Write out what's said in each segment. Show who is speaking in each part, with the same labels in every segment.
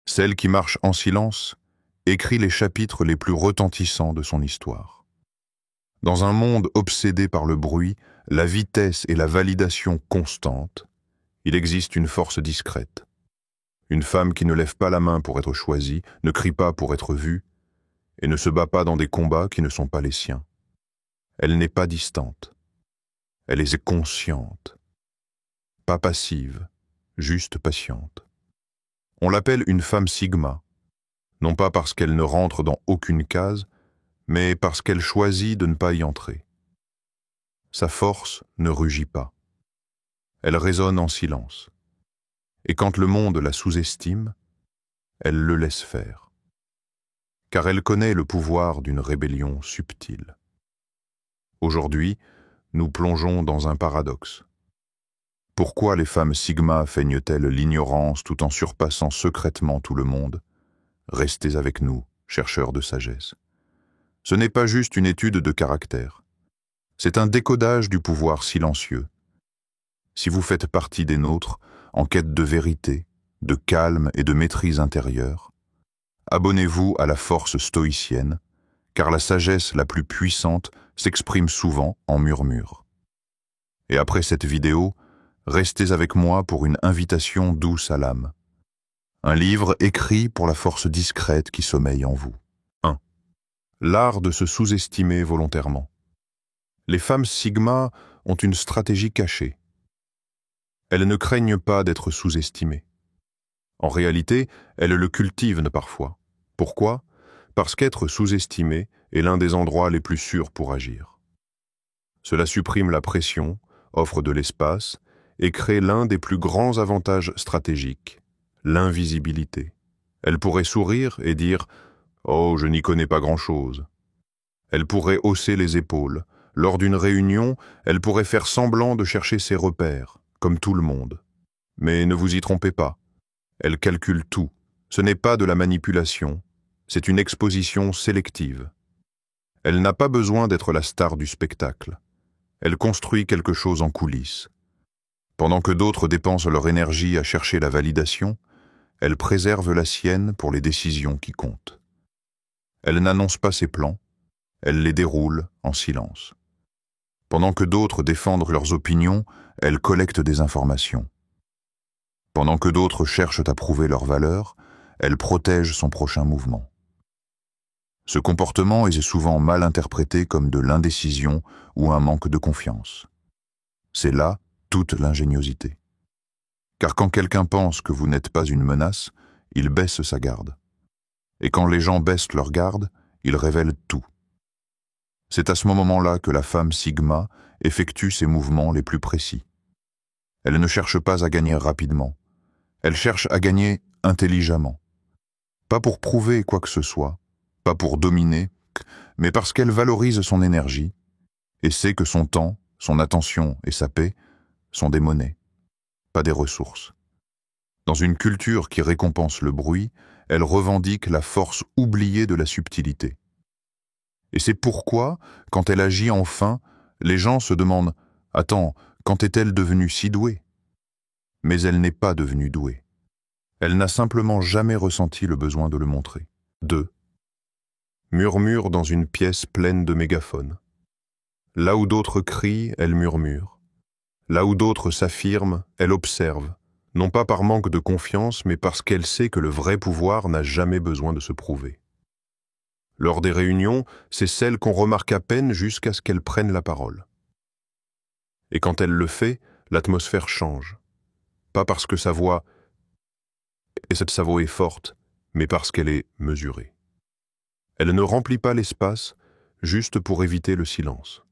Speaker 1: Celle qui marche en silence écrit les chapitres les plus retentissants de son histoire. Dans un monde obsédé par le bruit, la vitesse et la validation constantes, il existe une force discrète. Une femme qui ne lève pas la main pour être choisie, ne crie pas pour être vue, et ne se bat pas dans des combats qui ne sont pas les siens. Elle n'est pas distante. Elle est consciente. Pas passive, juste patiente. On l'appelle une femme sigma, non pas parce qu'elle ne rentre dans aucune case, mais parce qu'elle choisit de ne pas y entrer. Sa force ne rugit pas. Elle résonne en silence. Et quand le monde la sous-estime, elle le laisse faire. Car elle connaît le pouvoir d'une rébellion subtile. Aujourd'hui, nous plongeons dans un paradoxe. Pourquoi les femmes sigma feignent-elles l'ignorance tout en surpassant secrètement tout le monde? Restez avec nous, chercheurs de sagesse. Ce n'est pas juste une étude de caractère. C'est un décodage du pouvoir silencieux. Si vous faites partie des nôtres, en quête de vérité, de calme et de maîtrise intérieure, abonnez-vous à la force stoïcienne, car la sagesse la plus puissante s'exprime souvent en murmure. Et après cette vidéo, restez avec moi pour une invitation douce à l'âme. Un livre écrit pour la force discrète qui sommeille en vous. 1. L'art de se sous-estimer volontairement. Les femmes sigma ont une stratégie cachée. Elles ne craignent pas d'être sous-estimées. En réalité, elles le cultivent parfois. Pourquoi? Parce qu'être sous-estimé est l'un des endroits les plus sûrs pour agir. Cela supprime la pression, offre de l'espace et crée l'un des plus grands avantages stratégiques, l'invisibilité. Elle pourrait sourire et dire « Oh, je n'y connais pas grand-chose ». Elle pourrait hausser les épaules. Lors d'une réunion, elle pourrait faire semblant de chercher ses repères, comme tout le monde. Mais ne vous y trompez pas. Elle calcule tout. Ce n'est pas de la manipulation, c'est une exposition sélective. Elle n'a pas besoin d'être la star du spectacle. Elle construit quelque chose en coulisses. Pendant que d'autres dépensent leur énergie à chercher la validation, elle préserve la sienne pour les décisions qui comptent. Elle n'annonce pas ses plans, elle les déroule en silence. Pendant que d'autres défendent leurs opinions, elle collecte des informations. Pendant que d'autres cherchent à prouver leur valeur, elle protège son prochain mouvement. Ce comportement est souvent mal interprété comme de l'indécision ou un manque de confiance. C'est là toute l'ingéniosité. Car quand quelqu'un pense que vous n'êtes pas une menace, il baisse sa garde. Et quand les gens baissent leur garde, ils révèlent tout. C'est à ce moment-là que la femme sigma effectue ses mouvements les plus précis. Elle ne cherche pas à gagner rapidement. Elle cherche à gagner intelligemment. Pas pour prouver quoi que ce soit, pas pour dominer, mais parce qu'elle valorise son énergie et sait que son temps, son attention et sa paix sont des monnaies, pas des ressources. Dans une culture qui récompense le bruit, elle revendique la force oubliée de la subtilité. Et c'est pourquoi, quand elle agit enfin, les gens se demandent « Attends, quand est-elle devenue si douée ?» Mais elle n'est pas devenue douée. Elle n'a simplement jamais ressenti le besoin de le montrer. 2. Murmure dans une pièce pleine de mégaphones. Là où d'autres crient, elle murmure. Là où d'autres s'affirment, elle observe, non pas par manque de confiance, mais parce qu'elle sait que le vrai pouvoir n'a jamais besoin de se prouver. Lors des réunions, c'est celle qu'on remarque à peine jusqu'à ce qu'elle prenne la parole. Et quand elle le fait, l'atmosphère change. Pas parce que sa voix est forte, mais parce qu'elle est mesurée. Elle ne remplit pas l'espace juste pour éviter le silence.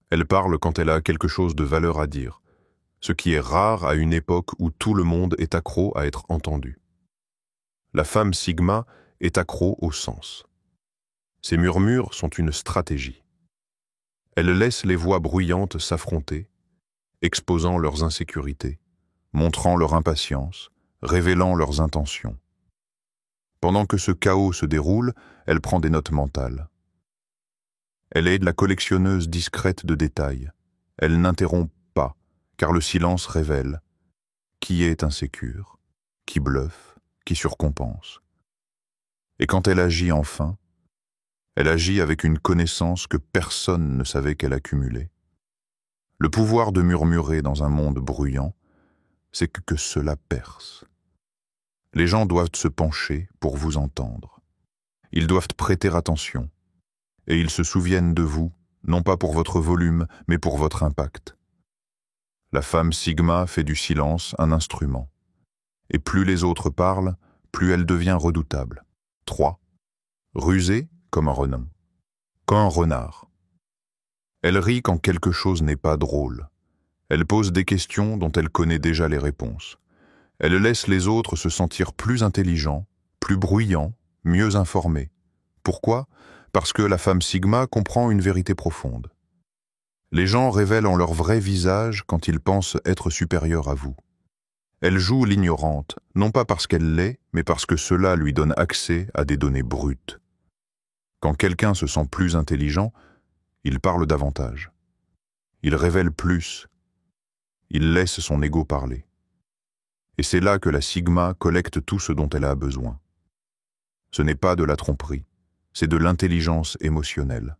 Speaker 1: Elle parle quand elle a quelque chose de valeur à dire, ce qui est rare à une époque où tout le monde est accro à être entendu. La femme sigma est accro au sens. Ces murmures sont une stratégie. Elle laisse les voix bruyantes s'affronter, exposant leurs insécurités, montrant leur impatience, révélant leurs intentions. Pendant que ce chaos se déroule, elle prend des notes mentales. Elle est la collectionneuse discrète de détails. Elle n'interrompt pas, car le silence révèle qui est insécure, qui bluffe, qui surcompense. Et quand elle agit enfin, elle agit avec une connaissance que personne ne savait qu'elle accumulait. Le pouvoir de murmurer dans un monde bruyant, c'est que cela perce. Les gens doivent se pencher pour vous entendre. Ils doivent prêter attention. Et ils se souviennent de vous, non pas pour votre volume, mais pour votre impact. La femme Sigma fait du silence un instrument. Et plus les autres parlent, plus elle devient redoutable. 3. Rusée comme un renin. Comme un renard. Elle rit quand quelque chose n'est pas drôle. Elle pose des questions dont elle connaît déjà les réponses. Elle laisse les autres se sentir plus intelligents, plus bruyants, mieux informés. Pourquoi ? Parce que la femme Sigma comprend une vérité profonde. Les gens révèlent en leur vrai visage quand ils pensent être supérieurs à vous. Elle joue l'ignorante, non pas parce qu'elle l'est, mais parce que cela lui donne accès à des données brutes. Quand quelqu'un se sent plus intelligent, il parle davantage. Il révèle plus. Il laisse son ego parler. Et c'est là que la Sigma collecte tout ce dont elle a besoin. Ce n'est pas de la tromperie, c'est de l'intelligence émotionnelle.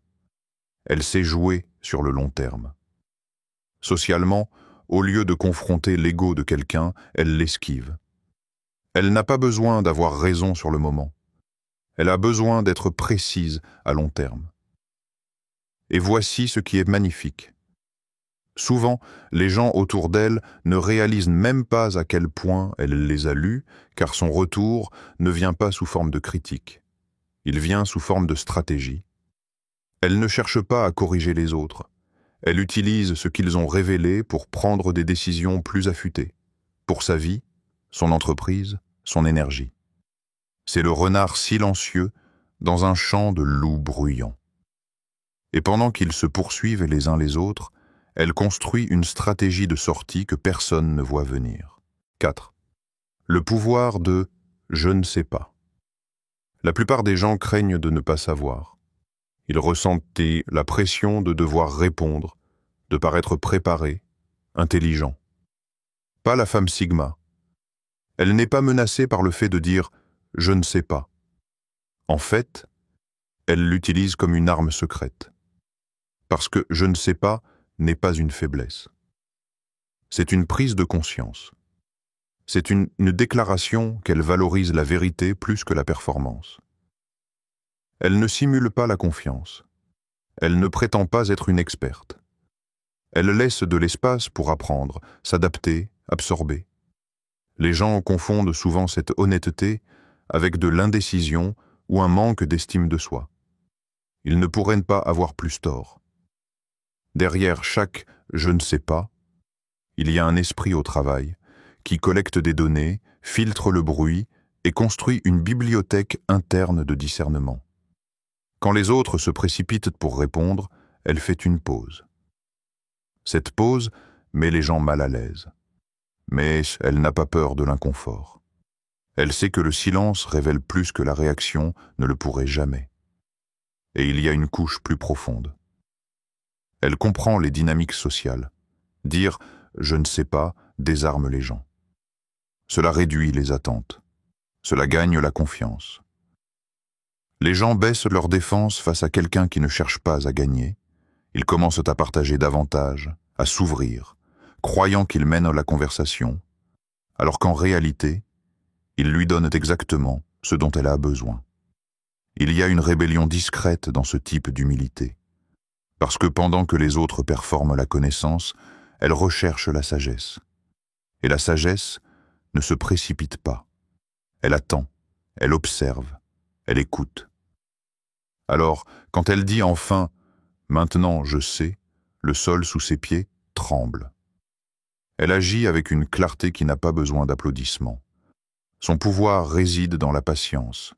Speaker 1: Elle sait jouer sur le long terme. Socialement, au lieu de confronter l'ego de quelqu'un, elle l'esquive. Elle n'a pas besoin d'avoir raison sur le moment. Elle a besoin d'être précise à long terme. Et voici ce qui est magnifique. Souvent, les gens autour d'elle ne réalisent même pas à quel point elle les a lus, car son retour ne vient pas sous forme de critique. Il vient sous forme de stratégie. Elle ne cherche pas à corriger les autres. Elle utilise ce qu'ils ont révélé pour prendre des décisions plus affûtées, pour sa vie, son entreprise, son énergie. C'est le renard silencieux dans un champ de loups bruyants. Et pendant qu'ils se poursuivent les uns les autres, elle construit une stratégie de sortie que personne ne voit venir. 4. Le pouvoir de « je ne sais pas ». La plupart des gens craignent de ne pas savoir. Ils ressentent la pression de devoir répondre, de paraître préparé, intelligent. Pas la femme Sigma. Elle n'est pas menacée par le fait de dire « je ne sais pas ». En fait, elle l'utilise comme une arme secrète. Parce que « je ne sais pas » n'est pas une faiblesse. C'est une prise de conscience. C'est une déclaration qu'elle valorise la vérité plus que la performance. Elle ne simule pas la confiance. Elle ne prétend pas être une experte. Elle laisse de l'espace pour apprendre, s'adapter, absorber. Les gens confondent souvent cette honnêteté avec de l'indécision ou un manque d'estime de soi. Ils ne pourraient pas avoir plus tort. Derrière chaque « je ne sais pas », il y a un esprit au travail qui collecte des données, filtre le bruit et construit une bibliothèque interne de discernement. Quand les autres se précipitent pour répondre, elle fait une pause. Cette pause met les gens mal à l'aise. Mais elle n'a pas peur de l'inconfort. Elle sait que le silence révèle plus que la réaction ne le pourrait jamais. Et il y a une couche plus profonde. Elle comprend les dynamiques sociales. Dire « je ne sais pas » désarme les gens. Cela réduit les attentes. Cela gagne la confiance. Les gens baissent leur défense face à quelqu'un qui ne cherche pas à gagner. Ils commencent à partager davantage, à s'ouvrir, croyant qu'ils mènent la conversation, alors qu'en réalité, ils lui donnent exactement ce dont elle a besoin. Il y a une rébellion discrète dans ce type d'humilité. Parce que pendant que les autres performent la connaissance, elle recherche la sagesse. Et la sagesse ne se précipite pas. Elle attend, elle observe, elle écoute. Alors, quand elle dit enfin « maintenant je sais », le sol sous ses pieds tremble. Elle agit avec une clarté qui n'a pas besoin d'applaudissements. Son pouvoir réside dans la patience,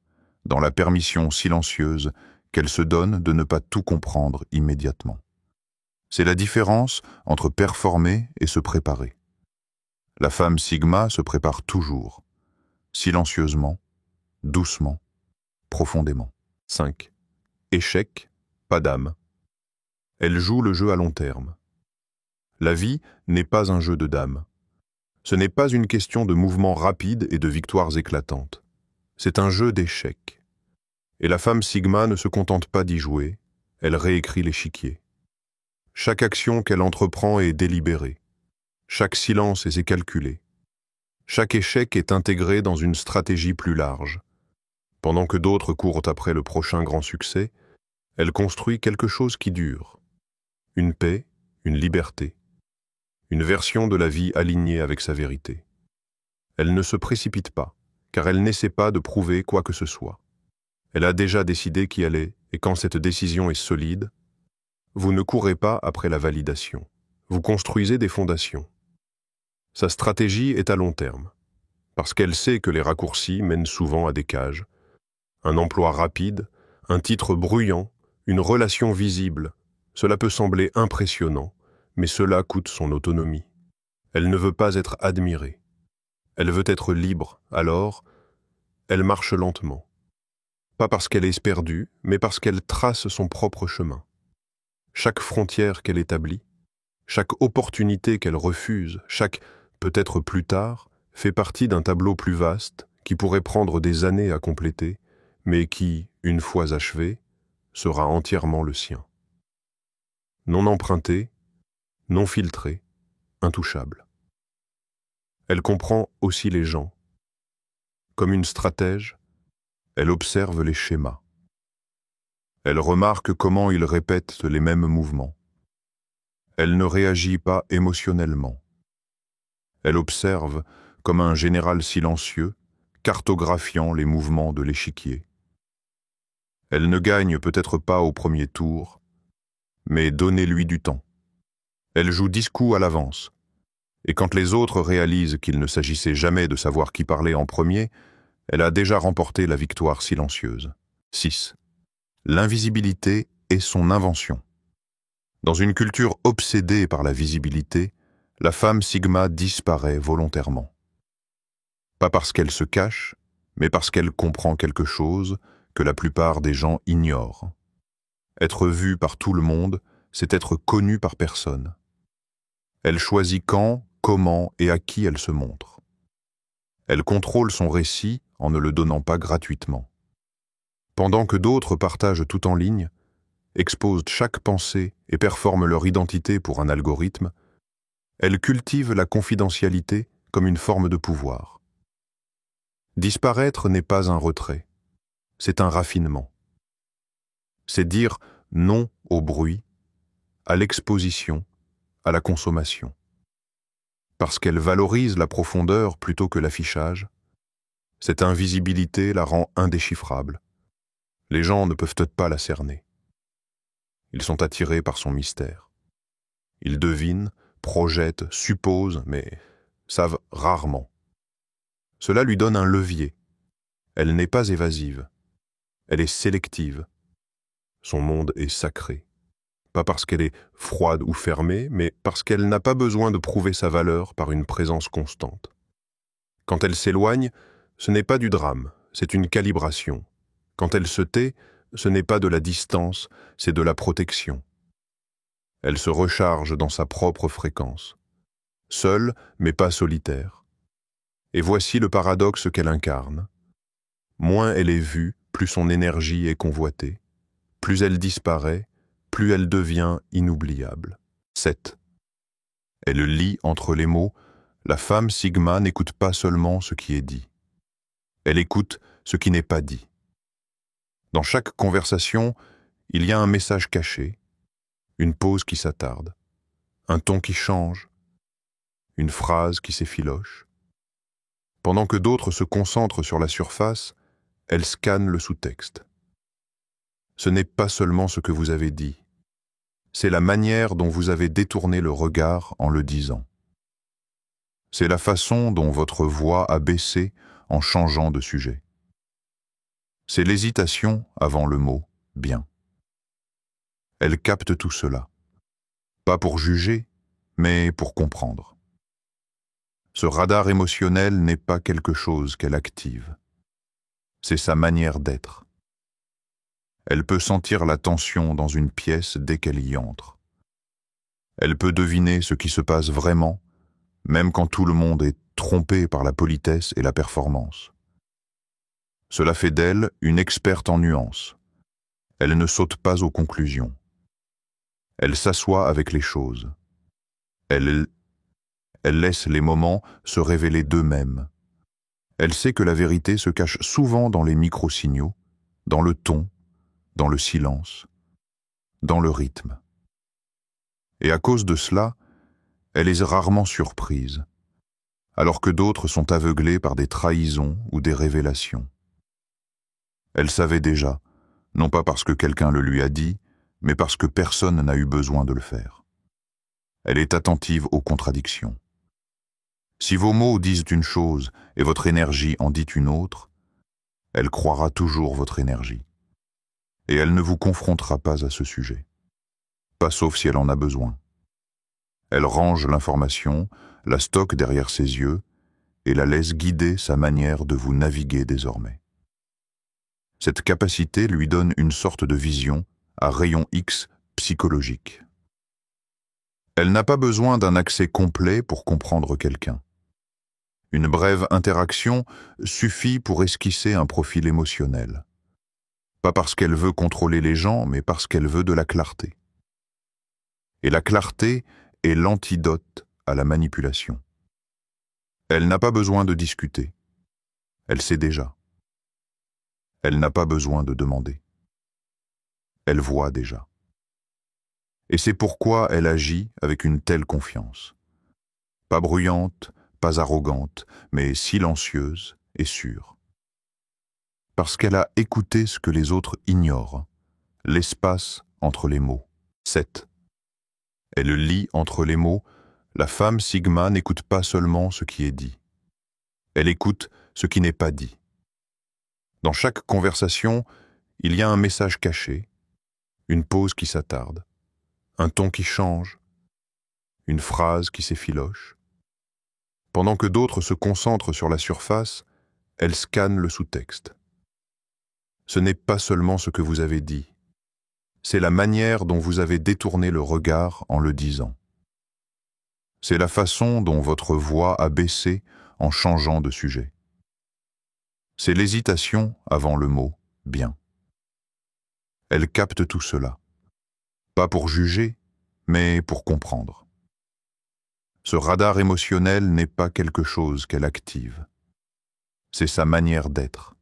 Speaker 1: dans la permission silencieuse qu'elle se donne de ne pas tout comprendre immédiatement. C'est la différence entre performer et se préparer. La femme Sigma se prépare toujours, silencieusement, doucement, profondément. 5. Échec, pas d'âme. Elle joue le jeu à long terme. La vie n'est pas un jeu de dames. Ce n'est pas une question de mouvements rapides et de victoires éclatantes. C'est un jeu d'échecs. Et la femme Sigma ne se contente pas d'y jouer, elle réécrit l'échiquier. Chaque action qu'elle entreprend est délibérée. Chaque silence est calculé. Chaque échec est intégré dans une stratégie plus large. Pendant que d'autres courent après le prochain grand succès, elle construit quelque chose qui dure. Une paix, une liberté. Une version de la vie alignée avec sa vérité. Elle ne se précipite pas, car elle n'essaie pas de prouver quoi que ce soit. Elle a déjà décidé qui elle est, et quand cette décision est solide, vous ne courez pas après la validation. Vous construisez des fondations. Sa stratégie est à long terme, parce qu'elle sait que les raccourcis mènent souvent à des cages. Un emploi rapide, un titre bruyant, une relation visible, cela peut sembler impressionnant, mais cela coûte son autonomie. Elle ne veut pas être admirée. Elle veut être libre, alors, elle marche lentement. Pas parce qu'elle est perdue, mais parce qu'elle trace son propre chemin. Chaque frontière qu'elle établit, chaque opportunité qu'elle refuse, chaque peut-être plus tard, fait partie d'un tableau plus vaste qui pourrait prendre des années à compléter, mais qui, une fois achevé, sera entièrement le sien. Non emprunté, non filtré, intouchable. Elle comprend aussi les gens. Comme une stratège, elle observe les schémas. Elle remarque comment ils répètent les mêmes mouvements. Elle ne réagit pas émotionnellement. Elle observe comme un général silencieux, cartographiant les mouvements de l'échiquier. Elle ne gagne peut-être pas au premier tour, mais donnez-lui du temps. Elle joue 10 coups à l'avance, et quand les autres réalisent qu'il ne s'agissait jamais de savoir qui parlait en premier, elle a déjà remporté la victoire silencieuse. 6. L'invisibilité est son invention. Dans une culture obsédée par la visibilité, la femme Sigma disparaît volontairement. Pas parce qu'elle se cache, mais parce qu'elle comprend quelque chose que la plupart des gens ignorent. Être vue par tout le monde, c'est être connue par personne. Elle choisit quand, comment et à qui elle se montre. Elle contrôle son récit en ne le donnant pas gratuitement. Pendant que d'autres partagent tout en ligne, exposent chaque pensée et performent leur identité pour un algorithme, elle cultive la confidentialité comme une forme de pouvoir. Disparaître n'est pas un retrait, c'est un raffinement. C'est dire non au bruit, à l'exposition, à la consommation. Parce qu'elle valorise la profondeur plutôt que l'affichage, cette invisibilité la rend indéchiffrable. Les gens ne peuvent pas la cerner. Ils sont attirés par son mystère. Ils devinent, projettent, supposent, mais savent rarement. Cela lui donne un levier. Elle n'est pas évasive. Elle est sélective. Son monde est sacré. Pas parce qu'elle est froide ou fermée, mais parce qu'elle n'a pas besoin de prouver sa valeur par une présence constante. Quand elle s'éloigne, ce n'est pas du drame, c'est une calibration. Quand elle se tait, ce n'est pas de la distance, c'est de la protection. Elle se recharge dans sa propre fréquence. Seule, mais pas solitaire. Et voici le paradoxe qu'elle incarne. Moins elle est vue, plus son énergie est convoitée. Plus elle disparaît, plus elle devient inoubliable. 7. Elle lit entre les mots, la femme Sigma n'écoute pas seulement ce qui est dit. Elle écoute ce qui n'est pas dit. Dans chaque conversation, il y a un message caché, une pause qui s'attarde, un ton qui change, une phrase qui s'effiloche. Pendant que d'autres se concentrent sur la surface, elle scanne le sous-texte. Ce n'est pas seulement ce que vous avez dit, c'est la manière dont vous avez détourné le regard en le disant. C'est la façon dont votre voix a baissé en changeant de sujet. C'est l'hésitation avant le mot « bien ». Elle capte tout cela, pas pour juger, mais pour comprendre. Ce radar émotionnel n'est pas quelque chose qu'elle active. C'est sa manière d'être. Elle peut sentir la tension dans une pièce dès qu'elle y entre. Elle peut deviner ce qui se passe vraiment, même quand tout le monde est trompé par la politesse et la performance. Cela fait d'elle une experte en nuances. Elle ne saute pas aux conclusions. Elle s'assoit avec les choses. Elle laisse les moments se révéler d'eux-mêmes. Elle sait que la vérité se cache souvent dans les micro-signaux, dans le ton, dans le silence, dans le rythme. Et à cause de cela, elle est rarement surprise, alors que d'autres sont aveuglés par des trahisons ou des révélations. Elle savait déjà, non pas parce que quelqu'un le lui a dit, mais parce que personne n'a eu besoin de le faire. Elle est attentive aux contradictions. Si vos mots disent une chose et votre énergie en dit une autre, elle croira toujours votre énergie. Et elle ne vous confrontera pas à ce sujet. Pas sauf si elle en a besoin. Elle range l'information, la stocke derrière ses yeux et la laisse guider sa manière de vous naviguer désormais. Cette capacité lui donne une sorte de vision à rayon X psychologique. Elle n'a pas besoin d'un accès complet pour comprendre quelqu'un. Une brève interaction suffit pour esquisser un profil émotionnel. Pas parce qu'elle veut contrôler les gens, mais parce qu'elle veut de la clarté. Et la clarté est l'antidote à la manipulation. Elle n'a pas besoin de discuter. Elle sait déjà. Elle n'a pas besoin de demander. Elle voit déjà. Et c'est pourquoi elle agit avec une telle confiance. Pas bruyante, pas arrogante, mais silencieuse et sûre. Parce qu'elle a écouté ce que les autres ignorent, l'espace entre les mots. 7. Elle lit entre les mots. La femme Sigma n'écoute pas seulement ce qui est dit. Elle écoute ce qui n'est pas dit. Dans chaque conversation, il y a un message caché, une pause qui s'attarde, un ton qui change, une phrase qui s'effiloche. Pendant que d'autres se concentrent sur la surface, elle scanne le sous-texte. Ce n'est pas seulement ce que vous avez dit, c'est la manière dont vous avez détourné le regard en le disant. C'est la façon dont votre voix a baissé en changeant de sujet. C'est l'hésitation avant le mot « bien ». Elle capte tout cela, pas pour juger, mais pour comprendre. Ce radar émotionnel n'est pas quelque chose qu'elle active. C'est sa manière d'être.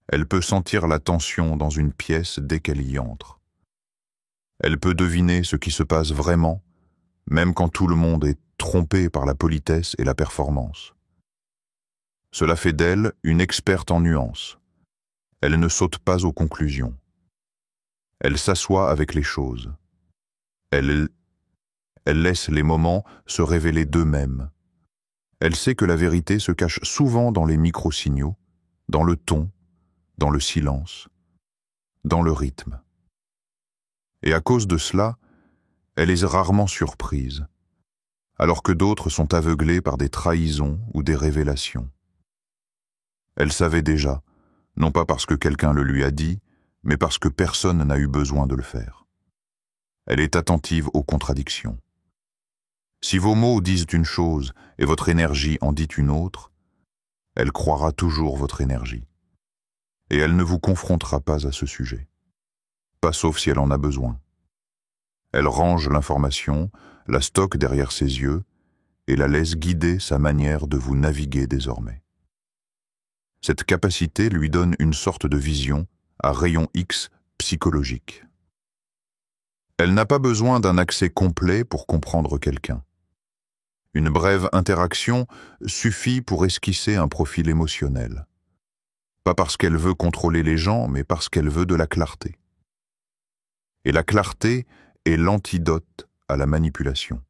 Speaker 1: Elle peut sentir la tension dans une pièce dès qu'elle y entre. Elle peut deviner ce qui se passe vraiment, même quand tout le monde est trompé par la politesse et la performance. Cela fait d'elle une experte en nuances. Elle ne saute pas aux conclusions. Elle s'assoit avec les choses. Elle laisse les moments se révéler d'eux-mêmes. Elle sait que la vérité se cache souvent dans les micro-signaux, dans le ton, dans le silence, dans le rythme. Et à cause de cela, elle est rarement surprise, alors que d'autres sont aveuglés par des trahisons ou des révélations. Elle savait déjà, non pas parce que quelqu'un le lui a dit, mais parce que personne n'a eu besoin de le faire. Elle est attentive aux contradictions. Si vos mots disent une chose et votre énergie en dit une autre, elle croira toujours votre énergie. Et elle ne vous confrontera pas à ce sujet. Pas sauf si elle en a besoin. Elle range l'information, la stocke derrière ses yeux et la laisse guider sa manière de vous naviguer désormais. Cette capacité lui donne une sorte de vision à rayon X psychologique. Elle n'a pas besoin d'un accès complet pour comprendre quelqu'un. Une brève interaction suffit pour esquisser un profil émotionnel. Pas parce qu'elle veut contrôler les gens, mais parce qu'elle veut de la clarté. Et la clarté est l'antidote à la manipulation.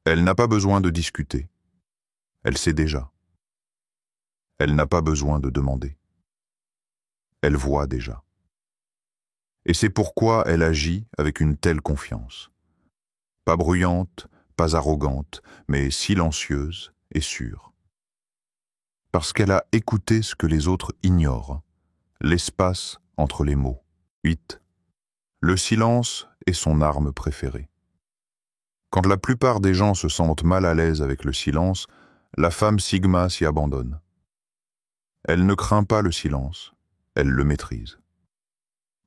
Speaker 1: Elle n'a pas besoin de discuter. Elle sait déjà. Elle n'a pas besoin de demander. Elle voit déjà. Et c'est pourquoi elle agit avec une telle confiance. Pas bruyante, pas arrogante, mais silencieuse et sûre. Parce qu'elle a écouté ce que les autres ignorent, l'espace entre les mots. 8. Le silence est son arme préférée. Quand la plupart des gens se sentent mal à l'aise avec le silence, la femme Sigma s'y abandonne. Elle ne craint pas le silence, elle le maîtrise.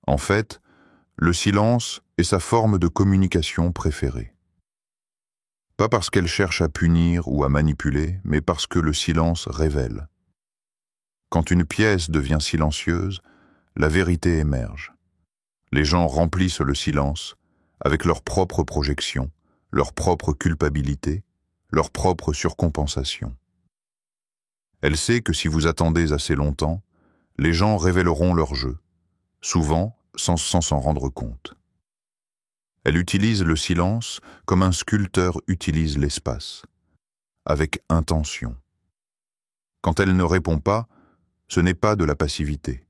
Speaker 1: En fait, le silence est sa forme de communication préférée. Pas parce qu'elle cherche à punir ou à manipuler, mais parce que le silence révèle. Quand une pièce devient silencieuse, la vérité émerge. Les gens remplissent le silence avec leurs propres projections, leur propre culpabilité, leur propre surcompensation. Elle sait que si vous attendez assez longtemps, les gens révéleront leur jeu, souvent sans s'en rendre compte. Elle utilise le silence comme un sculpteur utilise l'espace, avec intention. Quand elle ne répond pas, ce n'est pas de la passivité,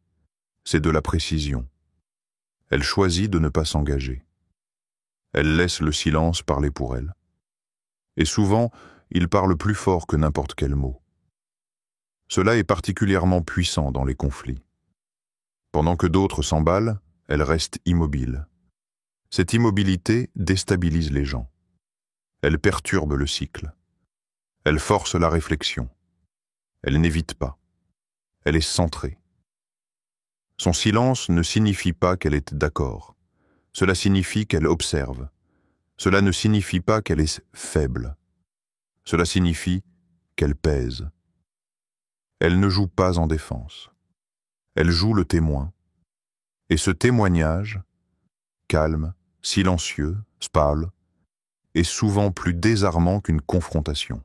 Speaker 1: c'est de la précision. Elle choisit de ne pas s'engager. Elle laisse le silence parler pour elle. Et souvent, il parle plus fort que n'importe quel mot. Cela est particulièrement puissant dans les conflits. Pendant que d'autres s'emballent, elle reste immobile. Cette immobilité déstabilise les gens. Elle perturbe le cycle. Elle force la réflexion. Elle n'évite pas. Elle est centrée. Son silence ne signifie pas qu'elle est d'accord. Cela signifie qu'elle observe. Cela ne signifie pas qu'elle est faible. Cela signifie qu'elle pèse. Elle ne joue pas en défense. Elle joue le témoin. Et ce témoignage, calme, silencieux, pâle, est souvent plus désarmant qu'une confrontation.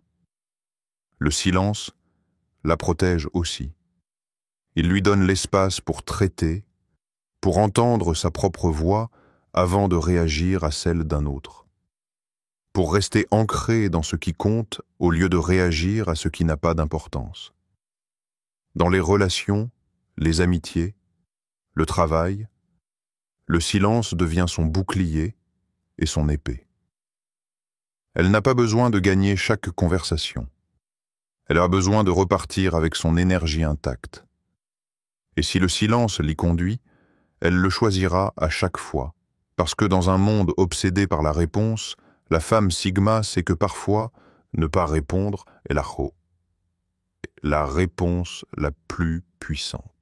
Speaker 1: Le silence la protège aussi. Il lui donne l'espace pour traiter, pour entendre sa propre voix avant de réagir à celle d'un autre, pour rester ancré dans ce qui compte au lieu de réagir à ce qui n'a pas d'importance. Dans les relations, les amitiés, le travail, le silence devient son bouclier et son épée. Elle n'a pas besoin de gagner chaque conversation. Elle a besoin de repartir avec son énergie intacte. Et si le silence l'y conduit, elle le choisira à chaque fois, parce que dans un monde obsédé par la réponse, la femme Sigma sait que parfois, ne pas répondre est la réponse la plus puissante.